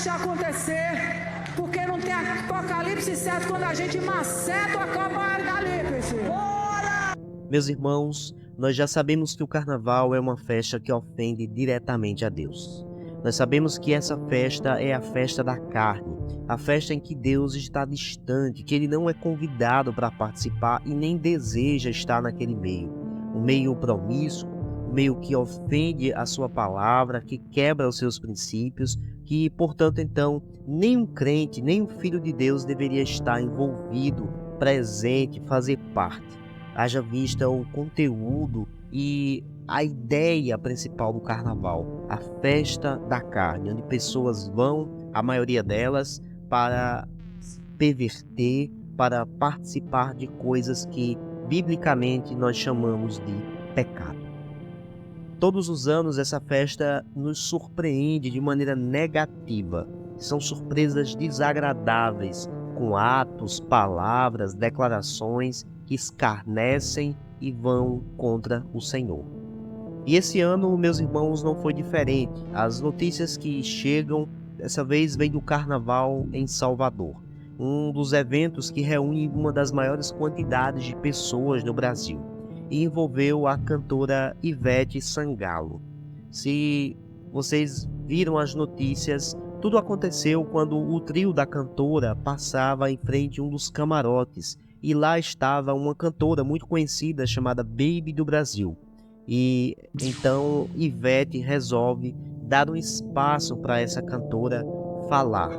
deixar acontecer, porque não tem apocalipse certo quando a gente maceta o apocalipse. Meus irmãos, nós já sabemos que o carnaval é uma festa que ofende diretamente a Deus. Nós sabemos que essa festa é a festa da carne, a festa em que Deus está distante, que Ele não é convidado para participar e nem deseja estar naquele meio. Um meio promíscuo, um meio que ofende a sua palavra, que quebra os seus princípios, que, portanto, então, nem um crente, nem um filho de Deus deveria estar envolvido, presente, fazer parte. Haja vista o conteúdo e a ideia principal do carnaval, a festa da carne, onde pessoas vão, a maioria delas, para perverter, para participar de coisas que biblicamente nós chamamos de pecado. Todos os anos essa festa nos surpreende de maneira negativa. São surpresas desagradáveis, com atos, palavras, declarações que escarnecem e vão contra o Senhor. E esse ano, meus irmãos, não foi diferente. As notícias que chegam, dessa vez, vêm do Carnaval em Salvador, um dos eventos que reúne uma das maiores quantidades de pessoas no Brasil, e envolveu a cantora Ivete Sangalo. Se vocês viram as notícias, tudo aconteceu quando o trio da cantora passava em frente a um dos camarotes, e lá estava uma cantora muito conhecida chamada Baby do Brasil. E então Ivete resolve dar um espaço para essa cantora falar.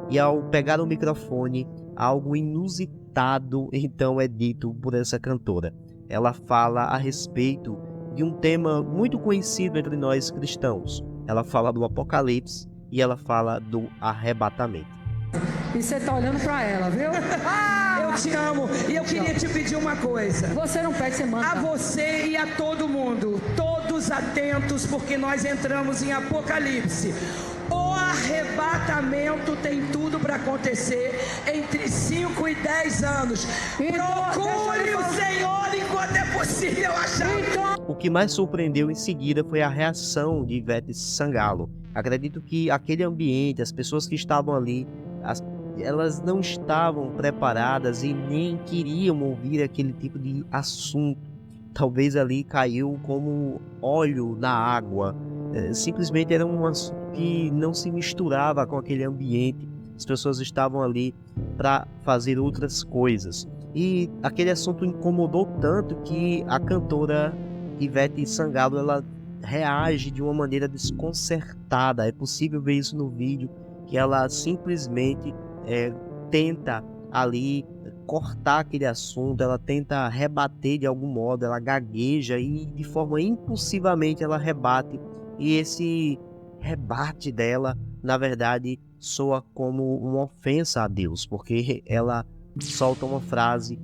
E ao pegar o microfone, algo inusitado então é dito por essa cantora. Ela fala a respeito de um tema muito conhecido entre nós cristãos. Ela fala do Apocalipse e ela fala do arrebatamento. E você tá olhando pra ela, viu? Eu te amo e eu queria te pedir uma coisa. Você não pede, você manda. A você e a todo mundo, todos atentos, porque nós entramos em Apocalipse. O arrebatamento tem tudo para acontecer entre 5 e 10 anos. Procure o Senhor enquanto é possível achar. O que mais surpreendeu em seguida foi a reação de Ivete Sangalo. Acredito que aquele ambiente, as pessoas que estavam ali, elas não estavam preparadas e nem queriam ouvir aquele tipo de assunto. Talvez ali caiu como óleo na água. Simplesmente era um assunto que não se misturava com aquele ambiente. As pessoas estavam ali para fazer outras coisas. E aquele assunto incomodou tanto que a cantora Ivete Sangalo, ela reage de uma maneira desconcertada. É possível ver isso no vídeo, que ela simplesmente tenta ali cortar aquele assunto, ela tenta rebater de algum modo, ela gagueja e de forma impulsivamente ela rebate. E esse rebate dela, na verdade, soa como uma ofensa a Deus, porque ela solta uma frase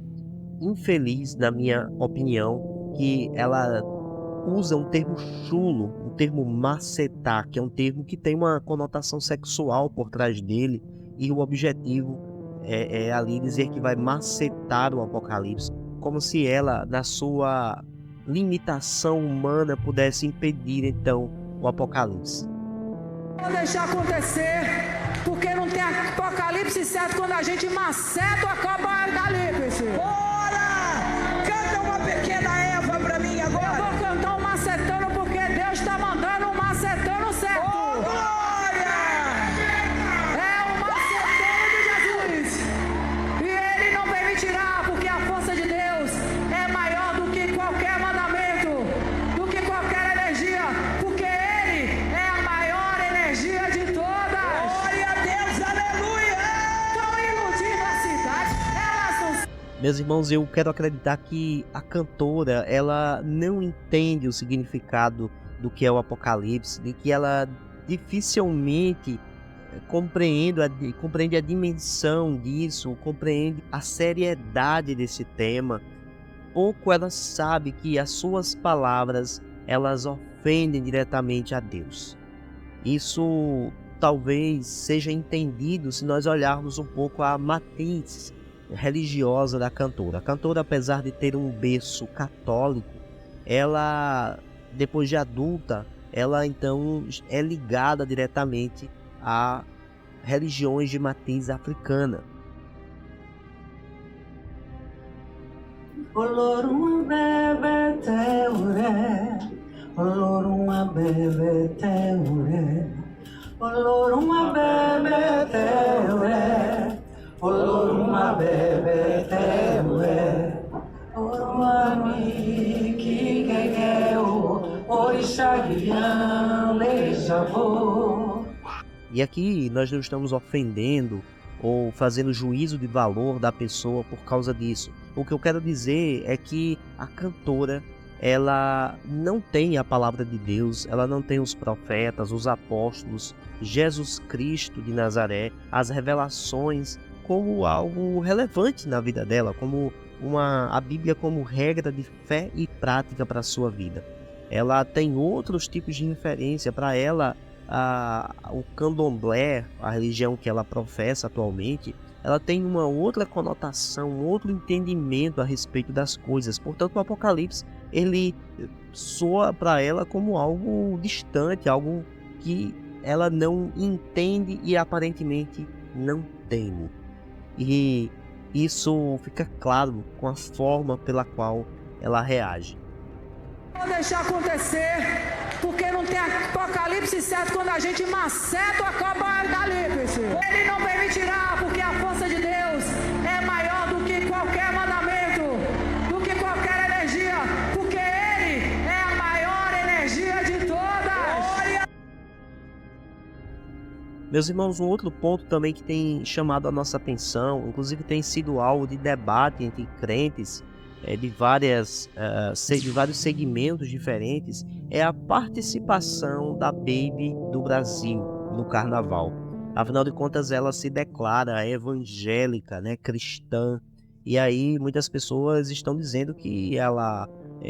infeliz, na minha opinião, que ela usa um termo chulo, um termo macetar, que é um termo que tem uma conotação sexual por trás dele, e o objetivo é ali dizer que vai macetar o Apocalipse, como se ela, na sua limitação humana, pudesse impedir então o Apocalipse. Vou deixar acontecer, porque não tem apocalipse certo quando a gente maceta o apocalipse. Bora! Canta uma pequena Eva pra mim agora. Eu vou cantar um macetando porque Deus está mandando um macetando certo. Oh, glória! É o macetando de Jesus. E Ele não permitirá, porque a força de Deus é maior do que qualquer mandamento, do que qualquer energia, porque Ele é a maior energia de todas. Glória a Deus, aleluia! Estão iludindo a cidade, elas não. Meus irmãos, eu quero acreditar que a cantora, ela não entende o significado do que é o Apocalipse, de que ela dificilmente compreende a dimensão disso, compreende a seriedade desse tema. Pouco ela sabe que as suas palavras, elas ofendem diretamente a Deus. Isso talvez seja entendido se nós olharmos um pouco a matriz religiosa da cantora. A cantora, apesar de ter um berço católico, ela, depois de adulta, ela então é ligada diretamente à religiões de matriz africana. Olorun bebe te ure, Olorun bebe te ure, Olorun bebe te ure, Olorun bebe te ure, Oruami ki gege o, Orixá guian leijavô. E aqui nós não estamos ofendendo ou fazendo juízo de valor da pessoa por causa disso. O que eu quero dizer é que a cantora, ela não tem a palavra de Deus, ela não tem os profetas, os apóstolos, Jesus Cristo de Nazaré, as revelações como algo relevante na vida dela, como a Bíblia como regra de fé e prática para a sua vida. Ela tem outros tipos de inferência para ela. O candomblé, a religião que ela professa atualmente, ela tem uma outra conotação, um outro entendimento a respeito das coisas. Portanto, o Apocalipse, ele soa para ela como algo distante, algo que ela não entende e aparentemente não teme. E isso fica claro com a forma pela qual ela reage. Vou deixar acontecer, porque não tem apocalipse certo quando a gente maceta o apocalipse. Ele não permitirá, porque a força de Deus é maior do que qualquer mandamento, do que qualquer energia, porque Ele é a maior energia de todas. Meus irmãos, um outro ponto também que tem chamado a nossa atenção, inclusive tem sido alvo de debate entre crentes, de vários segmentos diferentes, é a participação da Baby do Brasil no carnaval. Afinal de contas, ela se declara evangélica, né, cristã, e aí muitas pessoas estão dizendo que ela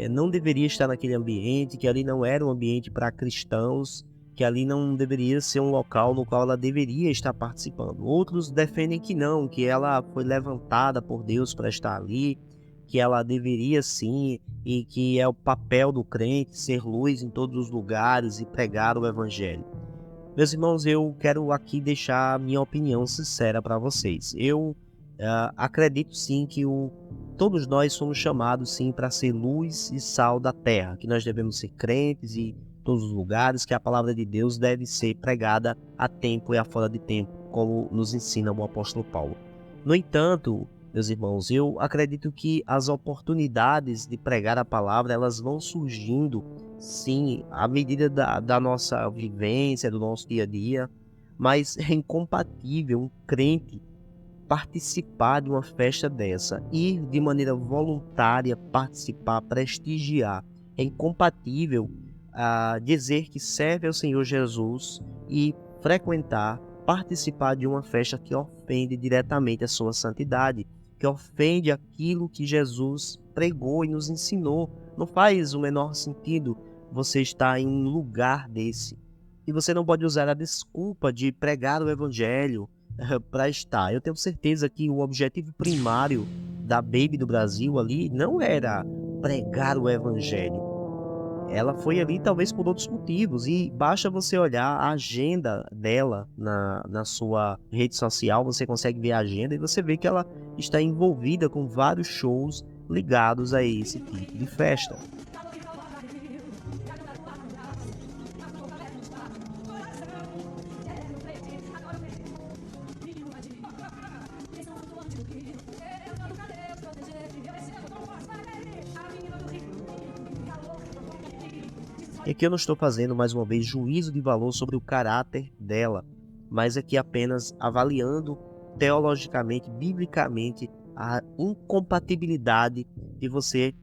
não deveria estar naquele ambiente, que ali não era um ambiente para cristãos, que ali não deveria ser um local no qual ela deveria estar participando. Outros defendem que não, que ela foi levantada por Deus para estar ali, que ela deveria sim, e que é o papel do crente ser luz em todos os lugares e pregar o evangelho. Meus irmãos, eu quero aqui deixar a minha opinião sincera para vocês. Eu acredito sim que todos nós somos chamados sim para ser luz e sal da terra, que nós devemos ser crentes em todos os lugares, que a palavra de Deus deve ser pregada a tempo e a fora de tempo, como nos ensina o apóstolo Paulo. No entanto, meus irmãos, eu acredito que as oportunidades de pregar a palavra, elas vão surgindo, sim, à medida da nossa vivência, do nosso dia a dia, mas é incompatível um crente participar de uma festa dessa, ir de maneira voluntária participar, prestigiar. É incompatível dizer que serve ao Senhor Jesus e frequentar, participar de uma festa que ofende diretamente a sua santidade, que ofende aquilo que Jesus pregou e nos ensinou. Não faz o menor sentido você estar em um lugar desse. E você não pode usar a desculpa de pregar o evangelho para estar. Eu tenho certeza que o objetivo primário da Baby do Brasil ali não era pregar o evangelho. Ela foi ali talvez por outros motivos, e basta você olhar a agenda dela na sua rede social, você consegue ver a agenda e você vê que ela está envolvida com vários shows ligados a esse tipo de festa. E aqui eu não estou fazendo, mais uma vez, juízo de valor sobre o caráter dela, mas aqui apenas avaliando teologicamente, biblicamente, a incompatibilidade de você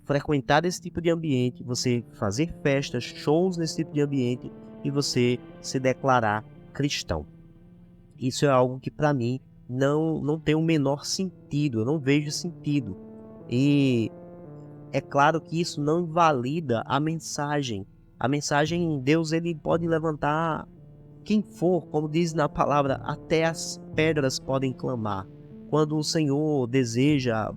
frequentar esse tipo de ambiente, você fazer festas, shows nesse tipo de ambiente e você se declarar cristão. Isso é algo que para mim não tem o menor sentido, eu não vejo sentido. E é claro que isso não invalida a mensagem. A mensagem, Deus, ele pode levantar quem for, como diz na palavra, até as pedras podem clamar. Quando o Senhor deseja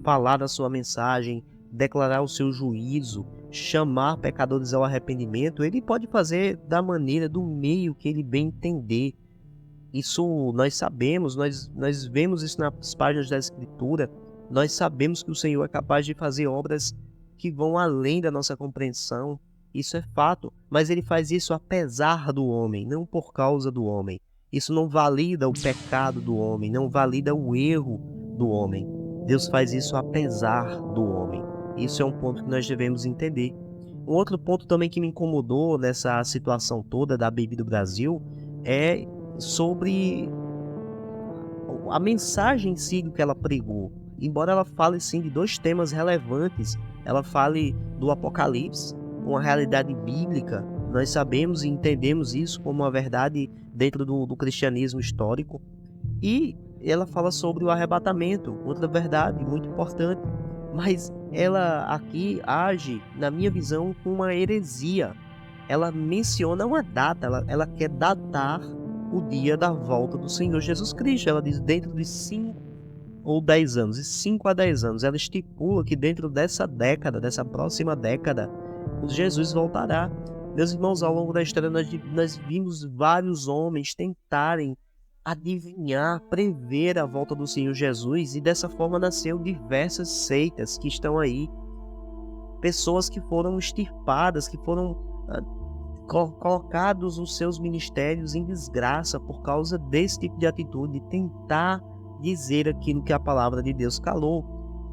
falar da sua mensagem, declarar o seu juízo, chamar pecadores ao arrependimento, ele pode fazer da maneira, do meio que ele bem entender. Isso nós sabemos, nós vemos isso nas páginas da Escritura, nós sabemos que o Senhor é capaz de fazer obras que vão além da nossa compreensão, isso é fato, mas Ele faz isso apesar do homem, não por causa do homem. Isso não valida o pecado do homem, não valida o erro do homem. Deus faz isso apesar do homem. Isso é um ponto que nós devemos entender. Um outro ponto também que me incomodou nessa situação toda da Baby do Brasil é sobre a mensagem em si do que ela pregou. Embora ela fale sim de 2 temas relevantes, ela fale do Apocalipse, uma realidade bíblica, nós sabemos e entendemos isso como uma verdade dentro do cristianismo histórico, e ela fala sobre o arrebatamento, outra verdade muito importante, mas ela aqui age, na minha visão, com uma heresia. Ela menciona uma data, ela quer datar o dia da volta do Senhor Jesus Cristo. Ela diz dentro de 5 ou 10 anos, de 5 a 10 anos. Ela estipula que dentro dessa década, dessa próxima década, o Jesus voltará. Meus irmãos, ao longo da história nós vimos vários homens tentarem adivinhar, prever a volta do Senhor Jesus, e dessa forma nasceu diversas seitas que estão aí. Pessoas que foram extirpadas, que foram colocados os seus ministérios em desgraça por causa desse tipo de atitude, de tentar dizer aquilo que a palavra de Deus calou.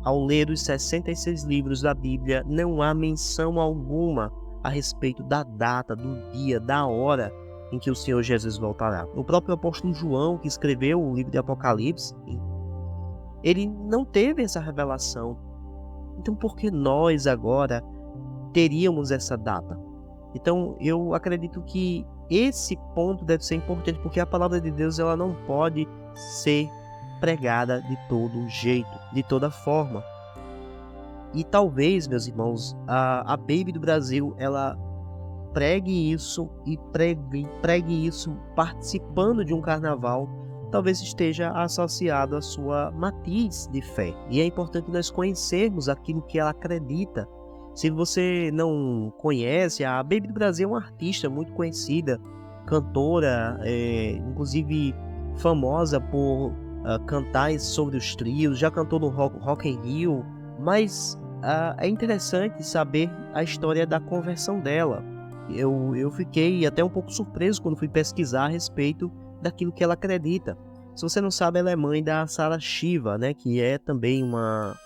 Ao ler os 66 livros da Bíblia, não há menção alguma a respeito da data, do dia, da hora em que o Senhor Jesus voltará. O próprio apóstolo João, que escreveu o livro de Apocalipse, ele não teve essa revelação. Então, por que nós agora teríamos essa data? Então, eu acredito que esse ponto deve ser importante, porque a palavra de Deus ela não pode ser pregada de todo jeito, de toda forma. E talvez, meus irmãos, a Baby do Brasil, ela pregue isso e pregue isso participando de um carnaval, talvez esteja associado à sua matiz de fé. E é importante nós conhecermos aquilo que ela acredita. Se você não conhece, a Baby do Brasil é uma artista muito conhecida, cantora, inclusive famosa por cantar sobre os trios, já cantou no Rock in Rio, mas é interessante saber a história da conversão dela. Eu fiquei até um pouco surpreso quando fui pesquisar a respeito daquilo que ela acredita. Se você não sabe, ela é mãe da Sarah Shiva, né, que é também uma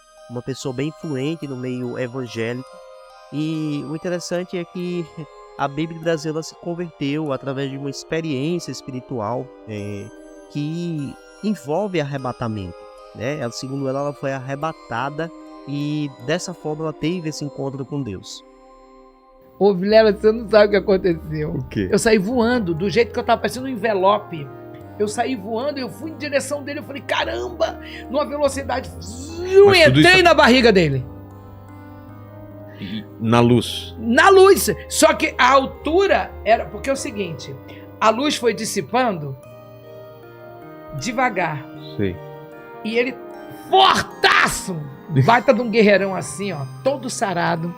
pessoa bem influente no meio evangélico. E o interessante é que a Baby do Brasil ela se converteu através de uma experiência espiritual que envolve arrebatamento, né? Segundo ela foi arrebatada e dessa forma ela teve esse encontro com Deus. Ô, Vilela, você não sabe o que aconteceu. O quê? Eu saí voando, do jeito que eu tava parecendo um envelope. Eu saí voando, eu fui em direção dele, eu falei, caramba, numa velocidade, eu entrei na barriga dele. Na luz. Na luz, só que a altura era, porque é o seguinte, a luz foi dissipando devagar. Sei. E ele, fortaço, baita de um guerreirão assim, ó, todo sarado.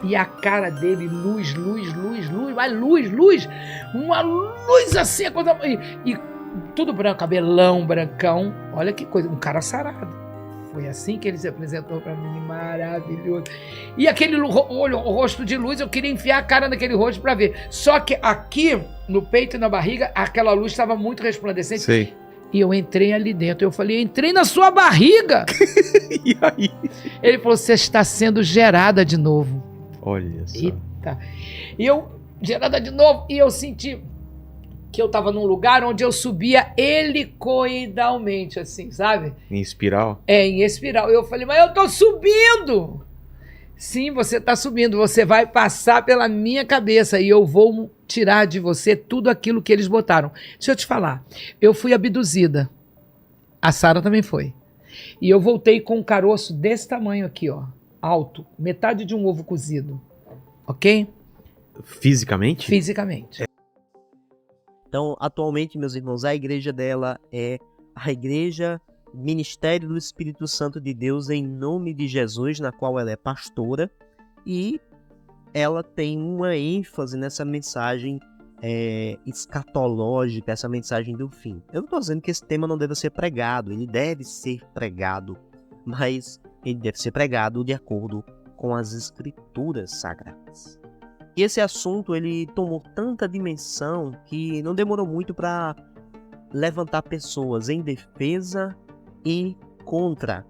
E a cara dele, luz, mas luz, uma luz assim, e tudo branco, cabelão, brancão, olha que coisa, um cara sarado. Foi assim que ele se apresentou pra mim, maravilhoso. E aquele olho, o rosto de luz, eu queria enfiar a cara naquele rosto pra ver. Só que aqui, no peito e na barriga, aquela luz estava muito resplandecente. Sei. E eu entrei ali dentro, eu falei, entrei na sua barriga! E aí? Ele falou, você está sendo gerada de novo. Olha só. Eita. E eu, gerada de novo, e eu senti que eu tava num lugar onde eu subia helicoidalmente, assim, sabe? Em espiral? Em espiral. Eu falei, mas eu tô subindo! Sim, você tá subindo, você vai passar pela minha cabeça e eu vou tirar de você tudo aquilo que eles botaram. Deixa eu te falar, eu fui abduzida. A Sara também foi. E eu voltei com um caroço desse tamanho aqui, ó. Alto, metade de um ovo cozido, ok? Fisicamente? Fisicamente. Então, atualmente, meus irmãos, a igreja dela é a Igreja Ministério do Espírito Santo de Deus em nome de Jesus, na qual ela é pastora, e ela tem uma ênfase nessa mensagem escatológica, essa mensagem do fim. Eu não estou dizendo que esse tema não deva ser pregado, ele deve ser pregado, mas ele deve ser pregado de acordo com as escrituras sagradas. E esse assunto ele tomou tanta dimensão que não demorou muito para levantar pessoas em defesa e contra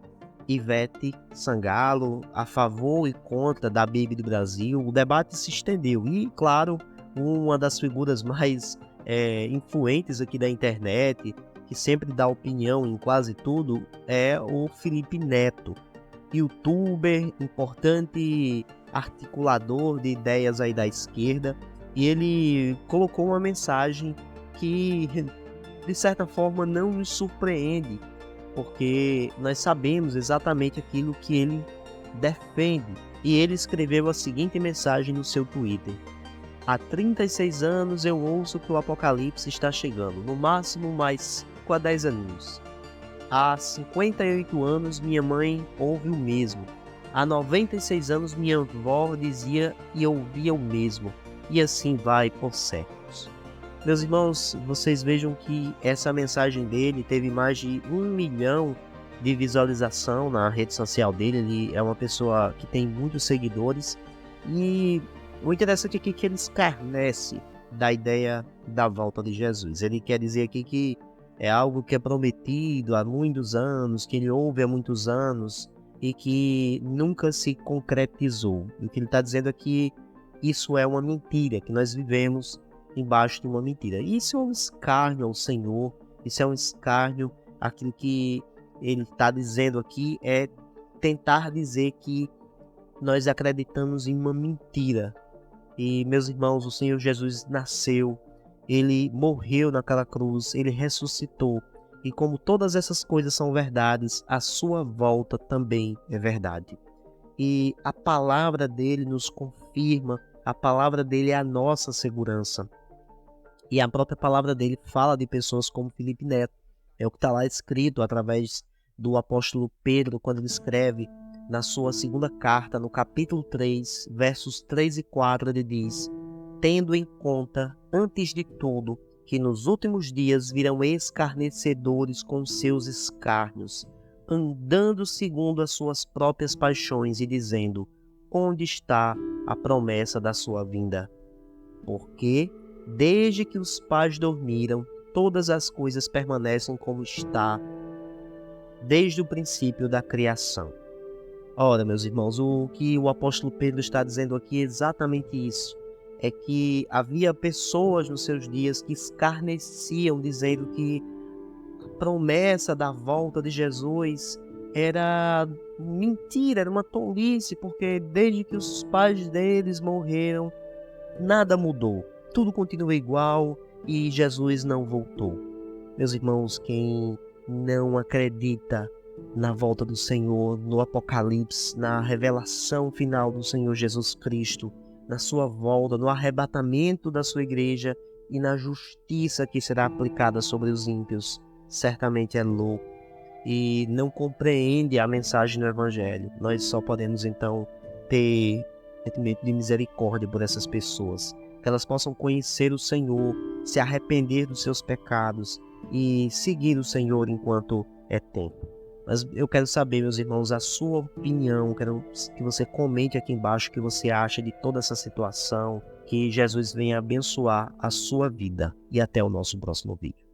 Ivete Sangalo, a favor e contra da Baby do Brasil. O debate se estendeu e, claro, uma das figuras mais influentes aqui da internet, que sempre dá opinião em quase tudo, é o Felipe Neto, youtuber, importante articulador de ideias aí da esquerda, e ele colocou uma mensagem que, de certa forma, não nos surpreende, porque nós sabemos exatamente aquilo que ele defende. E ele escreveu a seguinte mensagem no seu Twitter: há 36 anos eu ouço que o apocalipse está chegando, no máximo mais 5 a 10 aninhos. Há 58 anos minha mãe ouve o mesmo. Há 96 anos minha avó dizia e ouvia o mesmo. E assim vai por séculos. Meus irmãos, vocês vejam que essa mensagem dele teve mais de 1 milhão de visualização na rede social dele. Ele é uma pessoa que tem muitos seguidores. E o interessante aqui é que ele escarnece da ideia da volta de Jesus. Ele quer dizer aqui que é algo que é prometido há muitos anos, que ele ouve há muitos anos e que nunca se concretizou. E o que ele está dizendo aqui, isso é uma mentira, que nós vivemos embaixo de uma mentira. Isso é um escárnio ao Senhor, isso é um escárnio. Aquilo que ele está dizendo aqui é tentar dizer que nós acreditamos em uma mentira. E, meus irmãos, o Senhor Jesus nasceu, ele morreu naquela cruz, ele ressuscitou. E como todas essas coisas são verdades, a sua volta também é verdade. E a palavra dele nos confirma, a palavra dele é a nossa segurança. E a própria palavra dele fala de pessoas como Felipe Neto. É o que está lá escrito através do apóstolo Pedro, quando ele escreve na sua segunda carta, no capítulo 3, versos 3 e 4, ele diz: tendo em conta, antes de tudo, que nos últimos dias virão escarnecedores com seus escárnios, andando segundo as suas próprias paixões e dizendo: onde está a promessa da sua vinda? Porque, desde que os pais dormiram, todas as coisas permanecem como está, desde o princípio da criação. Ora, meus irmãos, o que o apóstolo Pedro está dizendo aqui é exatamente isso. É que havia pessoas nos seus dias que escarneciam, dizendo que a promessa da volta de Jesus era mentira, era uma tolice, porque desde que os pais deles morreram, nada mudou. Tudo continua igual e Jesus não voltou. Meus irmãos, quem não acredita na volta do Senhor, no Apocalipse, na revelação final do Senhor Jesus Cristo, na sua volta, no arrebatamento da sua igreja e na justiça que será aplicada sobre os ímpios, certamente é louco e não compreende a mensagem do Evangelho. Nós só podemos então ter sentimento de misericórdia por essas pessoas, que elas possam conhecer o Senhor, se arrepender dos seus pecados e seguir o Senhor enquanto é tempo. Mas eu quero saber, meus irmãos, a sua opinião. Quero que você comente aqui embaixo o que você acha de toda essa situação. Que Jesus venha abençoar a sua vida. E até o nosso próximo vídeo.